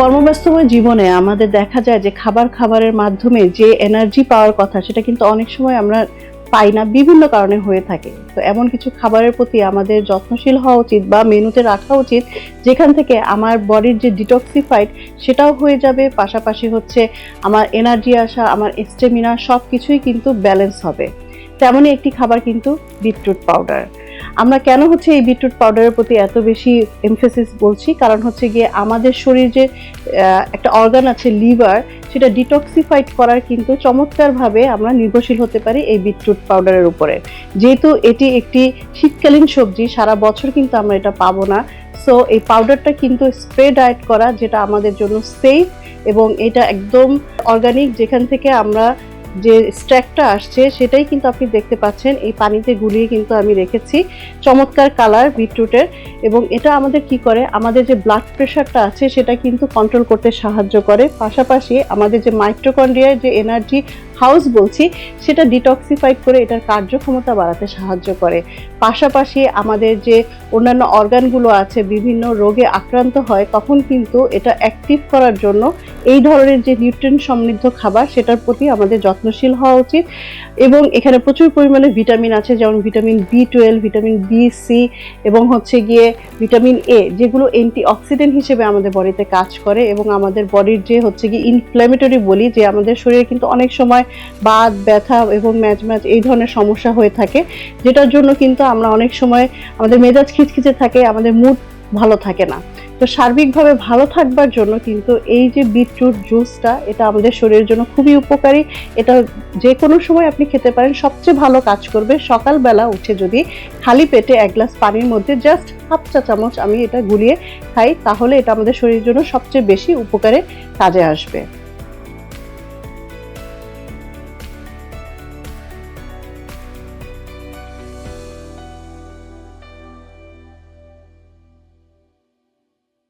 কর্মব্যস্তময় জীবনে আমাদের দেখা যায় যে খাবারের মাধ্যমে যে এনার্জি পাওয়ার কথা সেটা কিন্তু অনেক সময় আমরা পাই না, বিভিন্ন কারণে হয়ে থাকে। তো এমন কিছু খাবারের প্রতি আমাদের যত্নশীল হওয়া উচিত বা মেনুতে রাখা উচিত যেখান থেকে আমার বডির যে ডিটক্সিফাইড সেটাও হয়ে যাবে, পাশাপাশি হচ্ছে আমার এনার্জি আসা, আমার স্টেমিনা সবকিছুই কিন্তু ব্যালেন্স হবে। তেমনই একটি খাবার কিন্তু বিটরুট পাউডার। আমরা কেন হচ্ছে এই বিটরুট পাউডারের প্রতি এত বেশি এমফেসিস বলছি, কারণ হচ্ছে গিয়ে আমাদের শরীর যে একটা অর্গান আছে লিভার, সেটা ডিটক্সিফাইড করার কিন্তু চমৎকারভাবে আমরা নির্ভরশীল হতে পারি এই বিটরুট পাউডারের উপরে। যেহেতু এটি একটি শীতকালীন সবজি, সারা বছর কিন্তু আমরা এটা পাবো না। সো এই পাউডারটা কিন্তু স্প্রে ডায়েট করা, যেটা আমাদের জন্য সেফ এবং এটা একদম অর্গানিক। যেখান থেকে আমরা যে স্ট্যাকটা আসছে সেটাই কিন্তু আপনি দেখতে পাচ্ছেন, এই পানিতে গুলিয়ে কিন্তু আমি রেখেছি। চমৎকার কালার বিটরুটের, এবং এটা আমাদের কি করে, আমাদের যে ব্লাড প্রেশারটা আছে সেটা কিন্তু কন্ট্রোল করতে সাহায্য করে। পাশাপাশি আমাদের যে মাইটোকন্ড্রিয়ার যে এনার্জি হাউস বলছি সেটা ডিটক্সিফাইড করে এটার কার্যক্ষমতা বাড়াতে সাহায্য করে। পাশাপাশি আমাদের যে অন্যান্য অর্গানগুলো আছে বিভিন্ন রোগে আক্রান্ত হয় তখন কিন্তু এটা অ্যাক্টিভ করার জন্য এই ধরনের যে নিউট্রিয়েন্ট সমৃদ্ধ খাবার সেটার প্রতি আমাদের যত্নশীল হওয়া উচিত। এবং এখানে প্রচুর পরিমাণে ভিটামিন আছে, যেমন vitamin B12, vitamin B, C এবং হচ্ছে গিয়ে ভিটামিন A, যেগুলো অ্যান্টি অক্সিডেন্ট হিসেবে আমাদের বডিতে কাজ করে এবং আমাদের বডির যে হচ্ছে গিয়ে ইনফ্ল্যামেটরি বলি, যে আমাদের শরীরে কিন্তু অনেক সময় বাত ব্যথা এবং ম্যাজ এই ধরনের সমস্যা হয়ে থাকে, যেটার জন্য কিন্তু আমরা অনেক সময় আমাদের মেজাজ খিচখিচে থাকে, আমাদের মুড ভালো থাকে না। তো সার্বিকভাবে ভালো থাকবার জন্য কিন্তু এই যে বিটরুট জুসটা, এটা আমাদের শরীরের জন্য খুবই উপকারী। এটা যে কোনো সময় আপনি খেতে পারেন। সবচেয়ে ভালো কাজ করবে সকালবেলা উঠে যদি খালি পেটে এক গ্লাস পানির মধ্যে জাস্ট হাফ চা চামচ আমি এটা গুলিয়ে খাই, তাহলে এটা আমাদের শরীরের জন্য সবচেয়ে বেশি উপকারে কাজে আসবে।